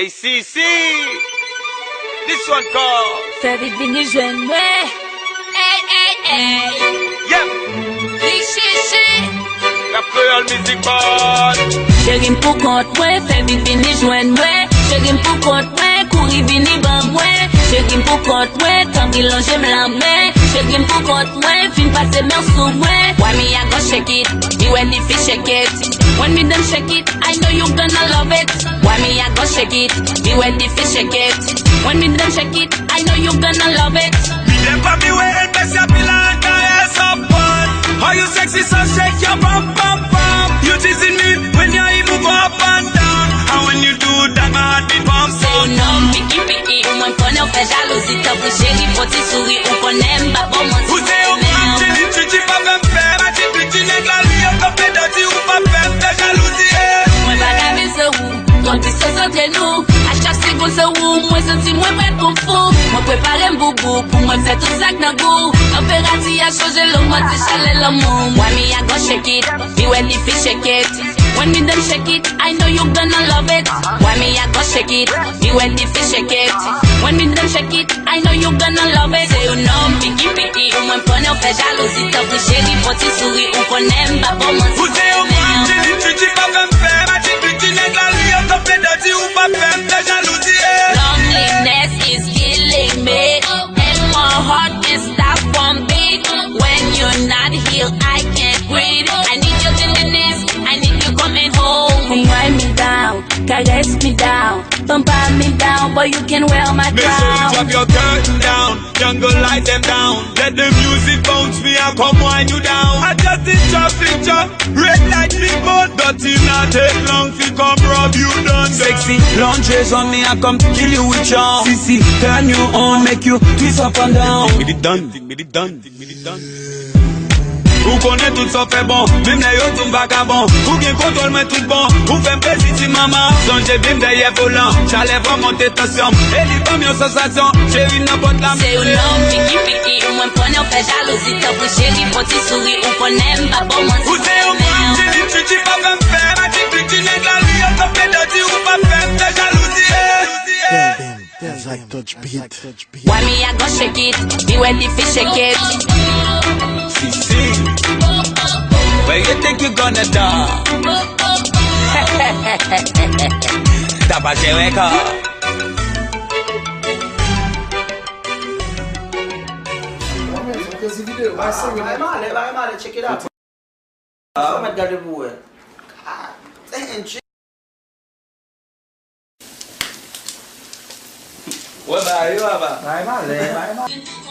Hey, CC, this one called Fais vivre ni jeune, ouais. Hey, hey, hey. Yeah, Chichi. la Creole Music Band. Chérie pour compte, ouais. Fais vivre ni jeune, ouais. Chérie pour compte, ouais. Courir vini ban, ouais. Chérie pour compte, ouais. Quand il longe la main. Chérie pour compte, ouais. Fin passer mer sous, ouais. Why me I go shake it? Me when the fish shake it. When me done shake it, I know you gonna love it. Why me I go shake it? Me when the fish shake it. When me done shake it, I know you gonna love it. Me dem pa me way and best ya feel and caress up on. How you sexy so shake your bum bum bum. You teasing me when you even go up and down. And when you do that my heart beat pump C'est un homme piqui piqui, ou moins qu'on en fait jalousie. T'as pris chérie, faut t'y sourire, ou qu'on aime, bah bon, moi Vous êtes au monde, tu pas me faire, ma petite petite nègre, la vie, on fait de ou pas faire de jalousie. Moi pas gamin ce ou, quand tu se sentais nous. À chaque seconde ce ou, moi senti moi prête pour fou. Moi préparer un boubou, pour moi faire tout ça que n'a goût. Température a changé, l'eau m'a dit chalet l'amour. Why me I go shake it, me when the fish shake it. When me done shake it, I know you gonna love it. Why me I go shake it, me when the fish shake it. When me done shake it, I know you gonna love it. C'est un homme piqui piqui, ou moins qu'on en fait jalousie. T'as pris chérie, faut t'y sourire, ou qu'on aime, bah bon, moi Vous êtes au monde, tu pas me faire, ma petite petite nègre, la vie, on fait de ou pas faire de jalousie. Loneliness is killing me, and my heart is stop from beat. When you're not here, I can't breathe. I need your tenderness, I need you coming home. Come wind me down, caress me down, bump me down, boy you can wear my Make sure you crown. drop your curtain down, young girl light them down. Let the music bounce me and come wind you down. I just in traffic jam, red light big boat. Dirty not take long to come rub you done. Sexy lunges on me, I come to kill you with charm. CC, turn you on, make you twist up and down. Me it done, me it done, me it done. Ou connaît tout ça fait bon, même les autres sont vagabonds. Ou bien contrôle mais tout bon, ou fait plaisir si maman. Songe bim derrière volant, j'allais voir monter tension. Et les femmes yon sensation, chérie n'importe la C'est un homme piqui piqui, ou moins qu'on en fait jalousie. T'as pris chérie, faut t'y sourire, ou qu'on aime, bah bon, moi Vous êtes au monde, tu pas me faire, ma petite petite nègre, la vie, on fait de ou pas faire de jalousie. Zach touch beat. Why me I go shake it, me when the fish shake it. CC, where you think you gonna die? Tabache record. Vai male, check it out. Come at the boy. What about you, Abba? Vai male.